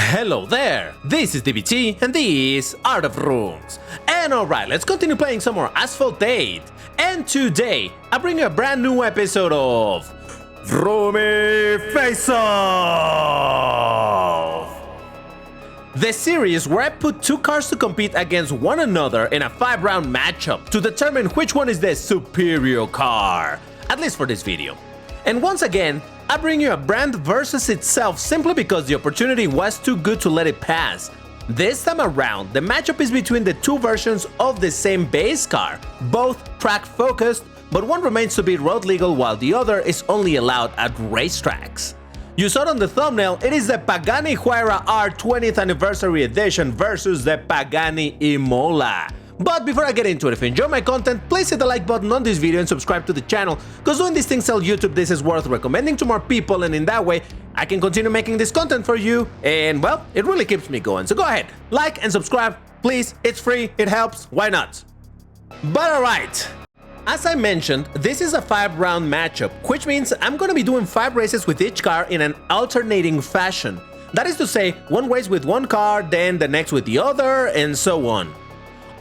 Hello there, this is 𝐕𝐑𝐎𝐻 and this is Art of Runes. And alright, let's continue playing some more Asphalt 8. And today, I bring you a brand new episode of Rumi Face Off! The series where I put two cars to compete against one another in a 5-round matchup to determine which one is the superior car, at least for this video. And once again, I bring you a brand versus itself simply because the opportunity was too good to let it pass. This time around, the matchup is between the two versions of the same base car, both track focused, but one remains to be road legal while the other is only allowed at racetracks. You saw it on the thumbnail, it is the Pagani Huayra R 20th Anniversary Edition versus the Pagani Imola. But before I get into it, if you enjoy my content, please hit the like button on this video and subscribe to the channel, because doing these things tell YouTube this is worth recommending to more people, and in that way, I can continue making this content for you, and well, it really keeps me going. So go ahead, like and subscribe, please, it's free, it helps, why not? But alright, as I mentioned, this is a 5-round matchup, which means I'm gonna be doing 5 races with each car in an alternating fashion. That is to say, one race with one car, then the next with the other, and so on.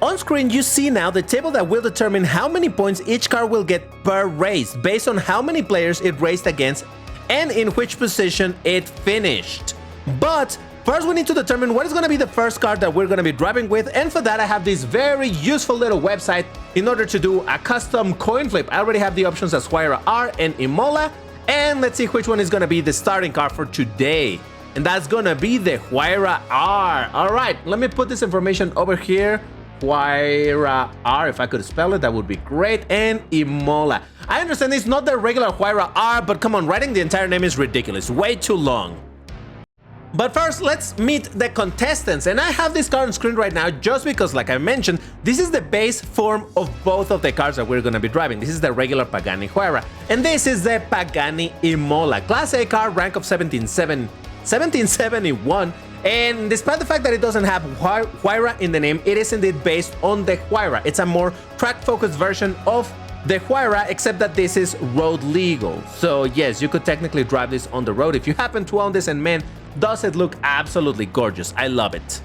On screen, you see now the table that will determine how many points each car will get per race based on how many players it raced against and in which position it finished. But first we need to determine what is going to be the first car that we're going to be driving with, and for that I have this very useful little website in order to do a custom coin flip. I already have the options as Huayra R and Imola, and let's see which one is going to be the starting car for today. And that's going to be the Huayra R. Alright, let me put this information over here. Huayra R, if I could spell it, that would be great, and Imola. I understand it's not the regular Huayra R, but come on, writing the entire name is ridiculous, way too long. But first, let's meet the contestants, and I have this car on screen right now just because, like I mentioned, this is the base form of both of the cars that we're going to be driving. This is the regular Pagani Huayra, and this is the Pagani Imola, Class A car, rank of 1771. And despite the fact that it doesn't have Huayra in the name, it is indeed based on the Huayra. It's a more track-focused version of the Huayra, except that this is road legal. So yes, you could technically drive this on the road if you happen to own this, and man, does it look absolutely gorgeous. I love it.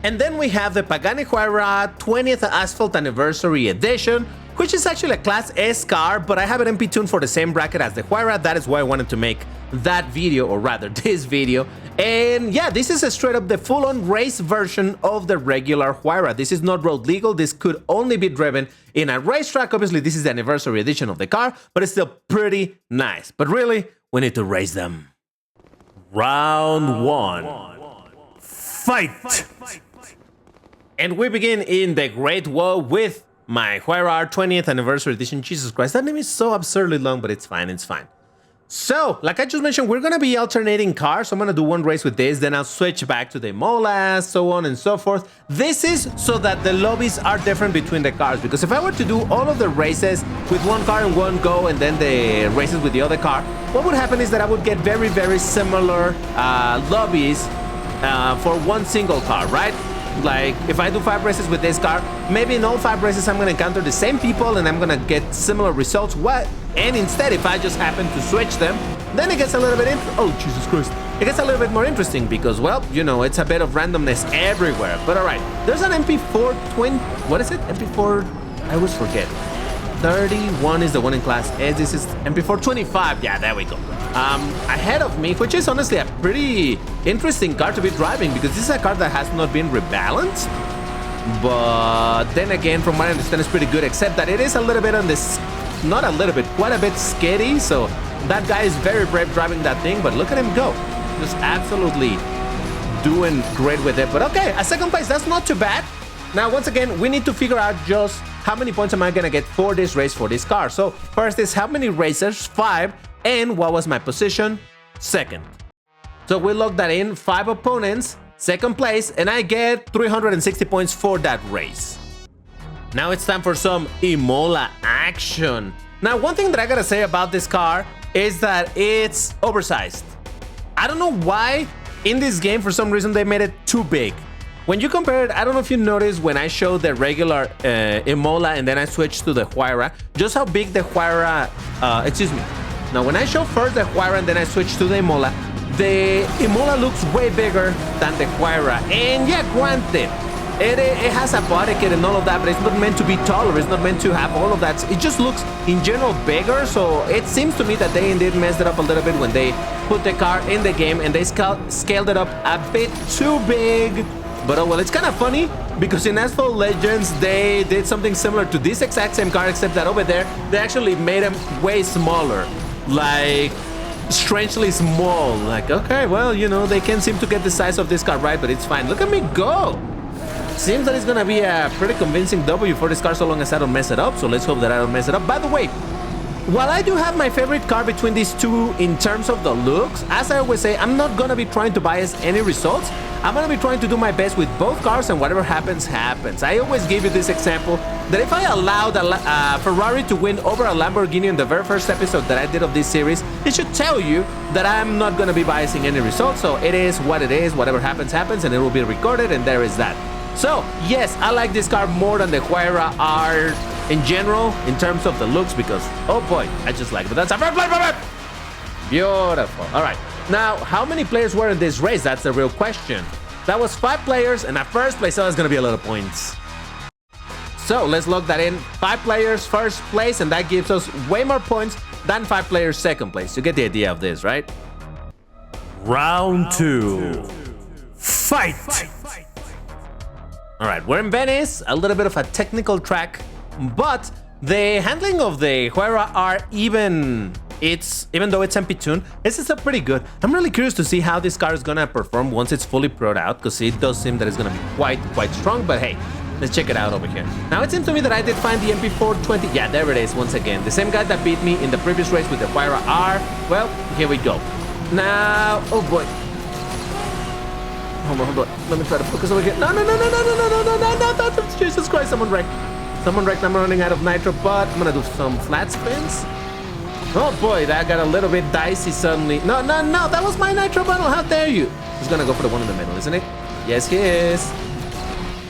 And then we have the Pagani Huayra 20th Asphalt Anniversary Edition, which is actually a Class S car, but I have it MP tuned for the same bracket as the Huayra. That is why I wanted to make that video, or rather this video. And yeah, this is a straight up the full-on race version of the regular Huayra. This is not road legal. This could only be driven in a racetrack. Obviously, this is the anniversary edition of the car, but it's still pretty nice. But really, we need to race them. Round 1. Fight! And we begin in the Great Wall with my Huayra R 20th Anniversary Edition. Jesus Christ, that name is so absurdly long, but it's fine, it's fine. So, like I just mentioned, we're going to be alternating cars. So I'm going to do one race with this, then I'll switch back to the Imola, so on and so forth. This is so that the lobbies are different between the cars, because if I were to do all of the races with one car in one go and then the races with the other car, what would happen is that I would get very, very similar lobbies for one single car, right? Like, if I do 5 races with this car, maybe in all 5 races I'm going to encounter the same people and I'm going to get similar results. And instead, if I just happen to switch them, then it gets a little bit oh, Jesus Christ. It gets a little bit more interesting because, well, you know, it's a bit of randomness everywhere. But alright, there's an MP4 what is it? MP4, I always forget. 31 is the one in Class S. This is MP4 25. Yeah, there we go. Ahead of me, which is honestly a pretty interesting car to be driving because this is a car that has not been rebalanced. But then again, from what I understand, it's pretty good, except that it is a little bit on this, not a little bit, quite a bit skitty. So that guy is very brave driving that thing, but look at him go. Just absolutely doing great with it. But okay, a second place, that's not too bad. Now, once again, we need to figure out just how many points am I going to get for this race for this car. So first is how many racers? 5. And what was my position? Second. So we log that in, 5 opponents, second place, and I get 360 points for that race. Now it's time for some Imola action. Now, one thing that I gotta say about this car is that it's oversized. I don't know why in this game, for some reason, they made it too big. When you compare it, I don't know if you noticed when I showed the regular Imola and then I switched to the Huayra, just how big the Huayra, excuse me. Now, when I show first the Huayra and then I switch to the Imola, the Imola looks way bigger than the Huayra. And yeah, granted, it has a body kit and all of that, but it's not meant to be taller. It's not meant to have all of that. It just looks, in general, bigger. So it seems to me that they indeed messed it up a little bit when they put the car in the game and they scaled it up a bit too big. But oh well, it's kind of funny because in Asphalt Legends, they did something similar to this exact same car, except that over there, they actually made them way smaller. Like, strangely small. Like, okay, well, you know, they can't seem to get the size of this car right, but it's fine. Look at me go! Seems that it's gonna be a pretty convincing W for this car so long as I don't mess it up, so let's hope that I don't mess it up. By the way, while I do have my favorite car between these two in terms of the looks, as I always say, I'm not gonna be trying to bias any results. I'm gonna be trying to do my best with both cars, and whatever happens, happens. I always give you this example that if I allowed a Ferrari to win over a Lamborghini in the very first episode that I did of this series, it should tell you that I'm not gonna be biasing any results. So it is what it is, whatever happens, happens, and it will be recorded, and there is that. So, yes, I like this car more than the Huayra R in general, in terms of the looks, because, oh boy, I just like it. But that's a fair play, beautiful. All right, now, how many players were in this race? That's the real question. That was 5 players, and at first place, so that's going to be a lot of points. So, let's log that in. 5 players, first place, and that gives us way more points than 5 players, second place. You get the idea of this, right? Round 2. Fight! All right, we're in Venice, a little bit of a technical track, but the handling of the Huayra R, even though it's MP-tuned, it's still pretty good. I'm really curious to see how this car is gonna perform once it's fully pro'd out, because it does seem that it's gonna be quite strong, but hey, let's check it out over here. Now, it seems to me that I did find the MP420. Yeah, there it is once again. The same guy that beat me in the previous race with the Huayra R. Well, here we go. Now, oh boy. Hold on. Let me try to focus over here. No. Jesus Christ, someone wrecked. I'm running out of nitro, but I'm gonna do some flat spins. Oh boy, that got a little bit dicey suddenly. No, that was my nitro bottle. How dare you? He's gonna go for the one in the middle, isn't it? Yes, he is.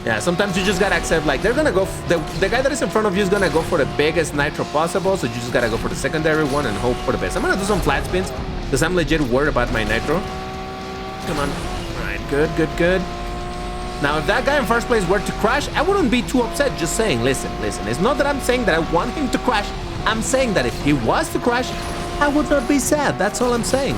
Yeah, sometimes you just gotta accept, like, they're gonna go, the guy that is in front of you is gonna go for the biggest nitro possible, so you just gotta go for the secondary one and hope for the best. I'm gonna do some flat spins, because I'm legit worried about my nitro. Come on. Good. Now, if that guy in first place were to crash, I wouldn't be too upset. Just saying, listen. It's not that I'm saying that I want him to crash. I'm saying that if he was to crash, I would not be sad. That's all I'm saying.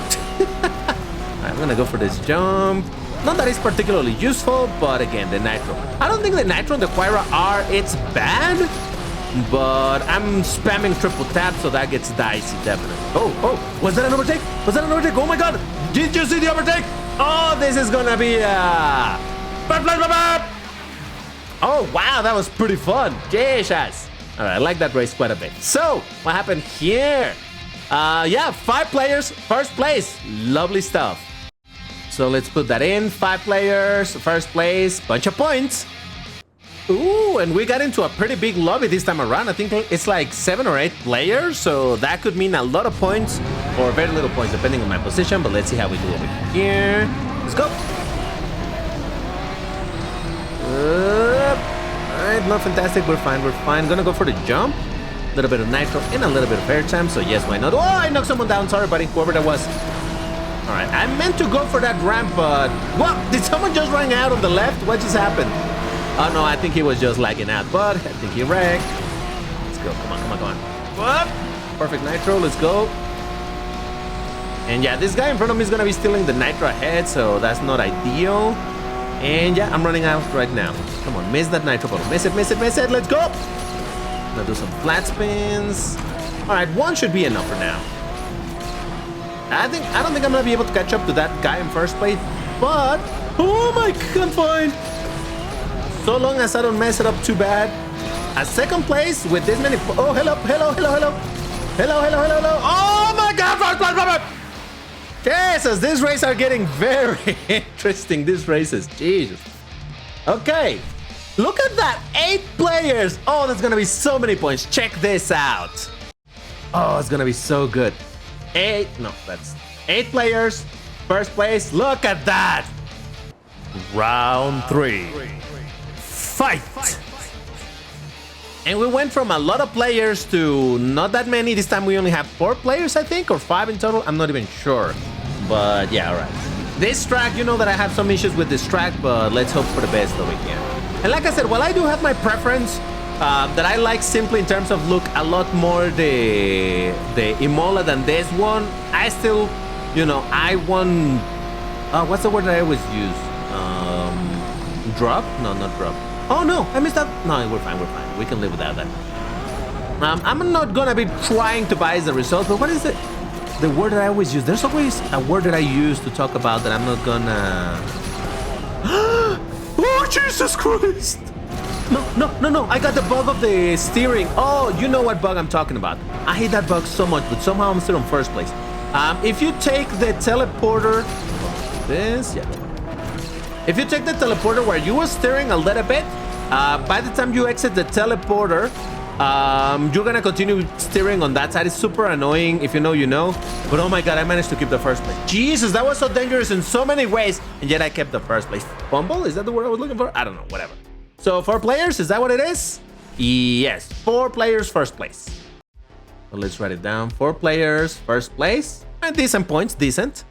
I'm gonna go for this jump. Not that it's particularly useful, but again, the nitro. I don't think the nitro on the Huayra R, it's bad, but I'm spamming triple tap, so that gets dicey, definitely. Oh, was that an overtake? Oh my god! Did you see the overtake? Oh, this is gonna be oh wow, that was pretty fun. Jesus. All right, I like that race quite a bit. So, what happened here? Yeah, 5 players, first place. Lovely stuff. So let's put that in. 5 players, first place, bunch of points. Ooh, and we got into a pretty big lobby this time around. I think it's like 7 or 8 players, so that could mean a lot of points or very little points depending on my position, but let's see how we do over here. Let's go. Alright, not fantastic. We're fine. Gonna go for the jump. A little bit of nitro and a little bit of air time, so yes, why not? Oh, I knocked someone down. Sorry, buddy, whoever that was. Alright, I meant to go for that ramp, but... What? Did someone just run out on the left? What just happened? Oh no, I think he was just lagging out, but I think he wrecked. Let's go. Come on. What? Perfect nitro. Let's go. And yeah, this guy in front of me is gonna be stealing the nitro ahead, so that's not ideal. And yeah, I'm running out right now. Come on, miss that nitro bottle. Miss it. Let's go. I'm gonna do some flat spins. All right, 1 should be enough for now. I don't think I'm gonna be able to catch up to that guy in first place, but oh my god, fine. So long as I don't mess it up too bad. A second place with this many... Oh, hello. Oh my god, Jesus, these races are getting very interesting, these races. Jesus. Okay, look at that, 8 players. Oh, that's gonna be so many points. Check this out. Oh, it's gonna be so good. 8 players, first place. Look at that. Round 3. Fight! And we went from a lot of players to not that many. This time we only have 4 players, I think, or 5 in total. I'm not even sure. But yeah, all right. This track, you know that I have some issues with this track, but let's hope for the best over here. And like I said, while I do have my preference that I like simply in terms of look a lot more the Imola than this one, I still, you know, I want, what's the word that I always use? Drop? No, not drop. Oh no, I missed that. No, we're fine, we can live without that. I'm not gonna be trying to bias the results, but what is it? The word that I always use. There's always a word that I use to talk about that I'm not gonna... Oh, Jesus Christ! No, I got the bug of the steering. Oh, you know what bug I'm talking about. I hate that bug so much, but somehow I'm still in first place. If you take the teleporter... This, yeah. If you take the teleporter where you were steering a little bit, by the time you exit the teleporter, you're gonna continue steering on that side. It's super annoying. If you know, you know. But oh my god, I managed to keep the first place. Jesus, that was so dangerous in so many ways, and yet I kept the first place. Fumble? Is that the word I was looking for? I don't know, whatever. So 4 players, is that what it is? Yes, 4 players, first place. So let's write it down. 4 players, first place. And decent points, decent.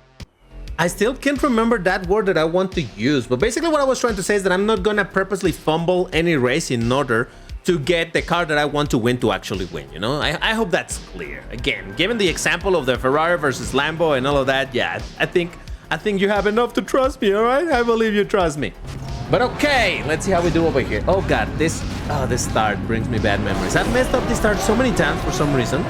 I still can't remember that word that I want to use, but basically what I was trying to say is that I'm not gonna purposely fumble any race in order to get the car that I want to win to actually win, you know? I hope that's clear. Again, given the example of the Ferrari versus Lambo and all of that, yeah, I think you have enough to trust me, all right? I believe you trust me. But okay, let's see how we do over here. Oh god, this start brings me bad memories. I've messed up this start so many times for some reason.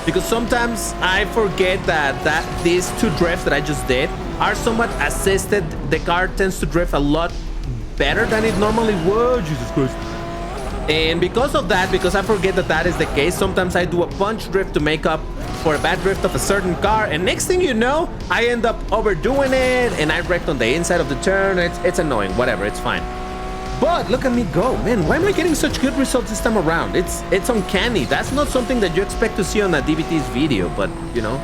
Because sometimes I forget that these 2 drifts that I just did are somewhat assisted. The car tends to drift a lot better than it normally would. Jesus Christ. And because of that, because I forget that is the case, sometimes I do a punch drift to make up for a bad drift of a certain car, and next thing you know, I end up overdoing it, and I wrecked on the inside of the turn. It's annoying, whatever, it's fine. But look at me go, man, why am I getting such good results this time around? It's uncanny. That's not something that you expect to see on a DVT's video, but, you know,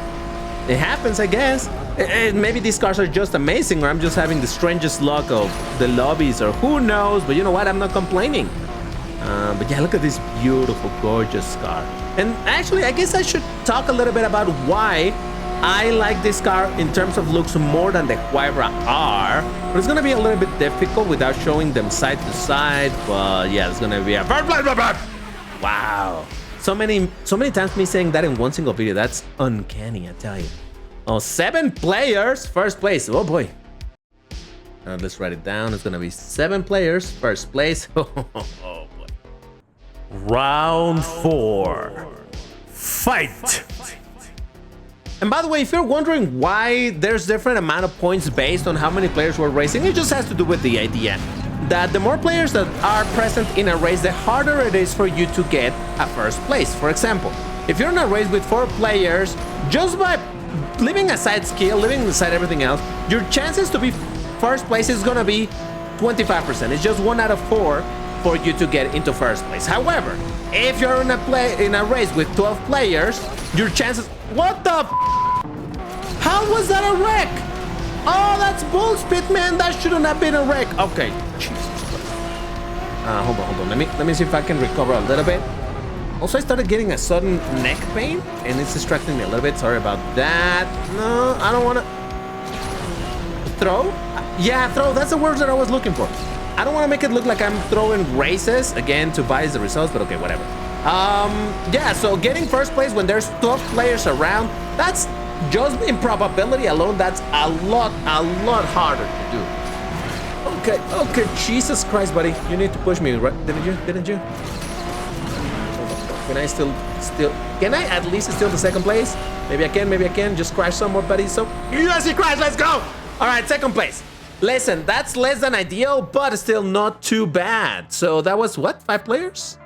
it happens, I guess. And maybe these cars are just amazing, or I'm just having the strangest luck of the lobbies, or who knows, but you know what, I'm not complaining. But yeah, look at this beautiful, gorgeous car. And actually, I guess I should talk a little bit about why I like this car in terms of looks more than the Huayras R. But it's gonna be a little bit difficult without showing them side to side. But yeah, it's gonna be a first place. Wow. So many times me saying that in one single video. That's uncanny, I tell you. Oh, 7 players, first place. Oh boy. Let's write it down. It's gonna be 7 players, first place. Oh boy. Round 4. Fight! And by the way, if you're wondering why there's different amount of points based on how many players were racing, it just has to do with the idea that the more players that are present in a race, the harder it is for you to get a first place. For example, if you're in a race with 4 players, just by leaving aside skill, leaving aside everything else, your chances to be first place is gonna be 25%. It's just 1 out of 4 for you to get into first place. However, if you're in a race with 12 players, your chances... What the f? How was that a wreck? Oh, that's bullshit, man. That shouldn't have been a wreck. Okay. Jesus Christ. Hold on. Let me see if I can recover a little bit. Also, I started getting a sudden neck pain, and it's distracting me a little bit. Sorry about that. No, I don't want to... Throw? Yeah, throw. That's the words that I was looking for. I don't want to make it look like I'm throwing races again to bias the results, but okay, whatever. Yeah, so getting first place when there's 12 players around, that's just in probability alone, that's a lot harder to do. Okay, Jesus Christ, buddy. You need to push me, right? Didn't you? Can I still... Can I at least steal the second place? Maybe I can. Just crash somewhere, buddy. So, yes, he crashed. Let's go. All right, second place. Listen, that's less than ideal, but still not too bad. So that was what? 5 players?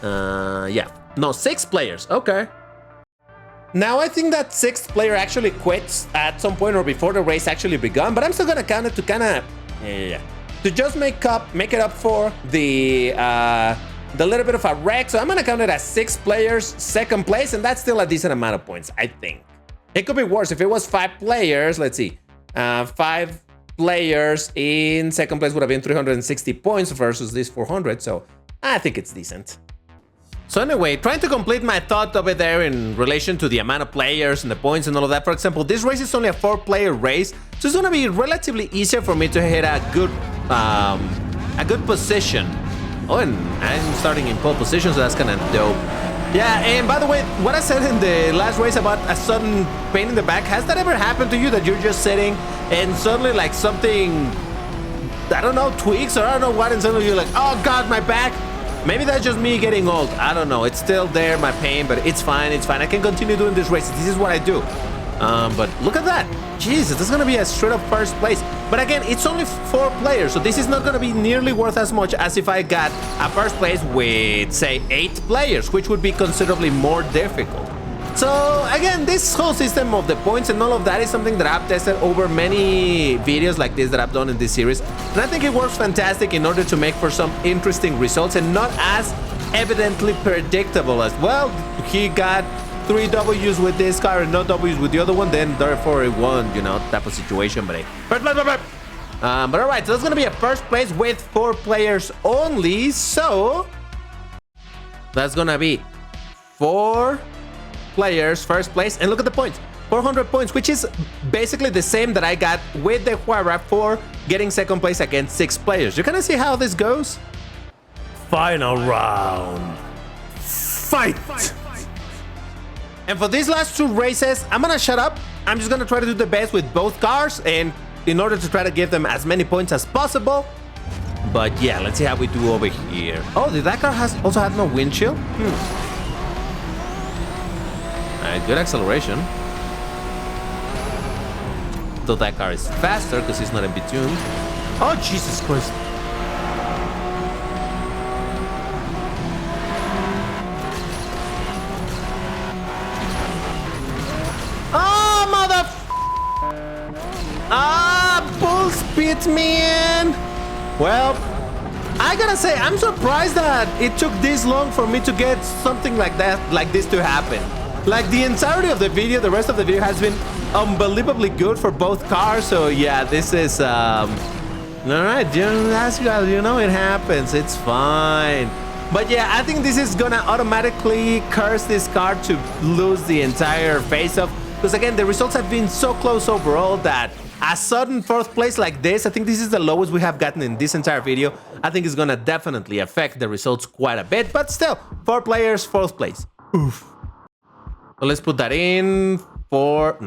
Yeah. No, 6 players. Okay. Now I think that 6th player actually quits at some point or before the race actually begun, but I'm still gonna count it to kind of to just make it up for the little bit of a wreck. So I'm gonna count it as 6 players, second place, and that's still a decent amount of points, I think. It could be worse if it was 5 players. Let's see, 5 players in second place would have been 360 points versus this 400. So I think it's decent. So anyway, trying to complete my thought over there in relation to the amount of players and the points and all of that. For example, this race is only a 4-player race, so it's gonna be relatively easier for me to hit a good position. Oh, and I'm starting in pole position, so that's kind of dope. Yeah, and by the way, what I said in the last race about a sudden pain in the back, has that ever happened to you, that you're just sitting and suddenly like something, I don't know, tweaks or I don't know what, and suddenly you're like, oh God, my back? Maybe that's just me getting old. I don't know. It's still there, my pain, but it's fine. It's fine. I can continue doing this race. This is what I do. But look at that. Jesus, this is going to be a straight up first place. But again, it's only 4 players, so this is not going to be nearly worth as much as if I got a first place with, say, 8 players, which would be considerably more difficult. So again, this whole system of the points and all of that is something that I've tested over many videos like this that I've done in this series. And I think it works fantastic in order to make for some interesting results and not as evidently predictable as, well, he got 3 W's with this car and no W's with the other one, then therefore it won, you know, type of situation. But but alright, so that's gonna be a first place with 4 players only. So that's gonna be 4 players first place, and look at the points, 400 points, which is basically the same that I got with the Huayras for getting second place against 6 players. You're gonna see how this goes. Final round. Fight! And for these last 2 races, I'm gonna shut up. I'm just gonna try to do the best with both cars, and in order to try to give them as many points as possible. But yeah, let's see how we do over here. Oh, that car also had no windshield? Alright, good acceleration. Though that car is faster because it's not in between. Oh, Jesus Christ. Oh, mother... Bull spit me in. Well, I gotta say, I'm surprised that it took this long for me to get something like that, like this to happen. Like the entirety of the video, the rest of the video has been unbelievably good for both cars. So yeah, this is all right, you know, it happens, it's fine. But yeah, I think this is gonna automatically curse this car to lose the entire face-off, because again, the results have been so close overall that a sudden 4th place like this, I think this is the lowest we have gotten in this entire video. I think it's gonna definitely affect the results quite a bit, but still, 4 players, 4th place. Oof. So let's put that in. 4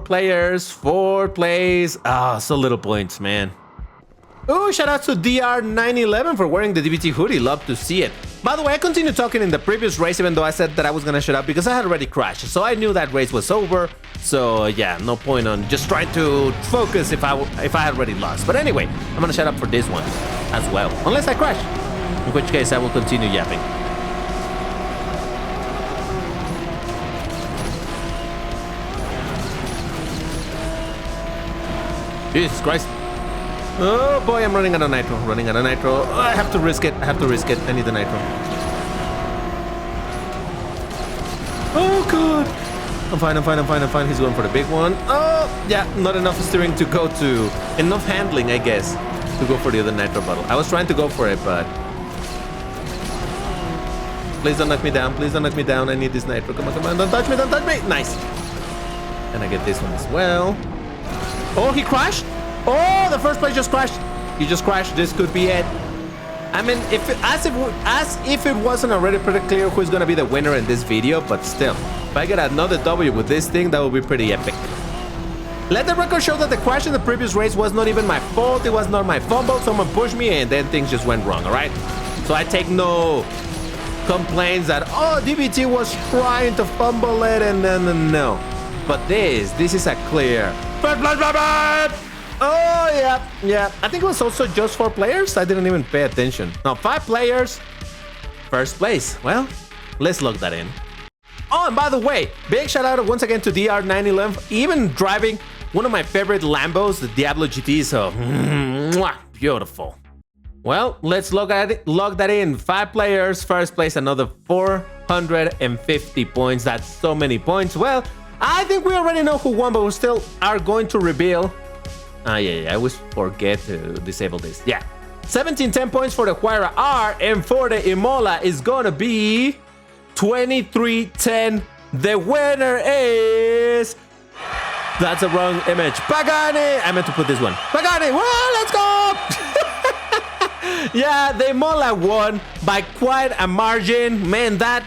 players, 4 plays. Ah, so little points, man. Oh, shout out to DR911 for wearing the DBT hoodie. Love to see it. By the way, I continued talking in the previous race, even though I said that I was gonna shut up because I had already crashed. So I knew that race was over. So yeah, no point on just trying to focus if I had already lost. But anyway, I'm gonna shut up for this one as well, unless I crash, in which case I will continue yapping. Jesus Christ. Oh boy, I'm running out of nitro. Oh, I have to risk it. I need the nitro. Oh, good. I'm fine. He's going for the big one. Oh, yeah, not enough steering to go to... Enough handling, I guess, to go for the other nitro bottle. I was trying to go for it, but... Please don't knock me down. I need this nitro. Come on. Don't touch me. Nice. And I get this one as well. Oh, he crashed? Oh, the first place just crashed. He just crashed. This could be it. I mean, as if it wasn't already pretty clear who's gonna be the winner in this video, but still, if I get another W with this thing, that would be pretty epic. Let the record show that the crash in the previous race was not even my fault. It was not my fumble. Someone pushed me and then things just went wrong, all right? So I take no complaints that, oh, DBT was trying to fumble it and no. But this is a clear... Oh, yeah. I think it was also just 4 players. I didn't even pay attention. No, 5 players. First place. Well, let's log that in. Oh, and by the way, big shout out once again to DR911, even driving one of my favorite Lambos, the Diablo GT. So, beautiful. Well, let's log that in. 5 players, first place, another 450 points. That's so many points. Well, I think we already know who won, but we still are going to reveal. Yeah, I always forget to disable this. Yeah, 1710 points for the 𝐅𝐅, and for the Imola is gonna be 23-10. The winner is... That's a wrong image. Pagani! I meant to put this one. Pagani! Well, let's go! Yeah, the Mola won by quite a margin. Man, that...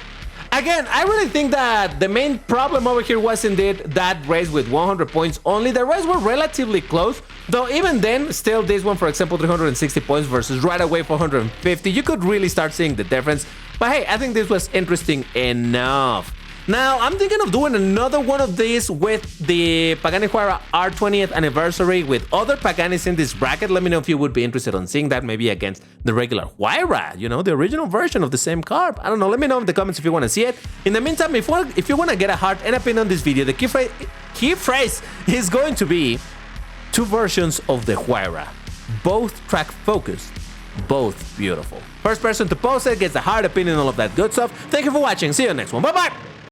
Again, I really think that the main problem over here was indeed that race with 100 points only. The rest were relatively close, though even then, still this one, for example, 360 points versus right away 450. You could really start seeing the difference. But hey, I think this was interesting enough. Now, I'm thinking of doing another one of these with the Pagani Huayra 𝐅𝐅 20th anniversary with other Paganis in this bracket. Let me know if you would be interested on seeing that, maybe against the regular Huayra, you know, the original version of the same car. I don't know. Let me know in the comments if you want to see it. In the meantime, if you want to get a heart and a pin on this video, the key phrase is going to be 2 versions of the Huayra. Both track focused, both beautiful. First person to post it gets a heart, a pin, and all of that good stuff. Thank you for watching. See you next one. Bye-bye.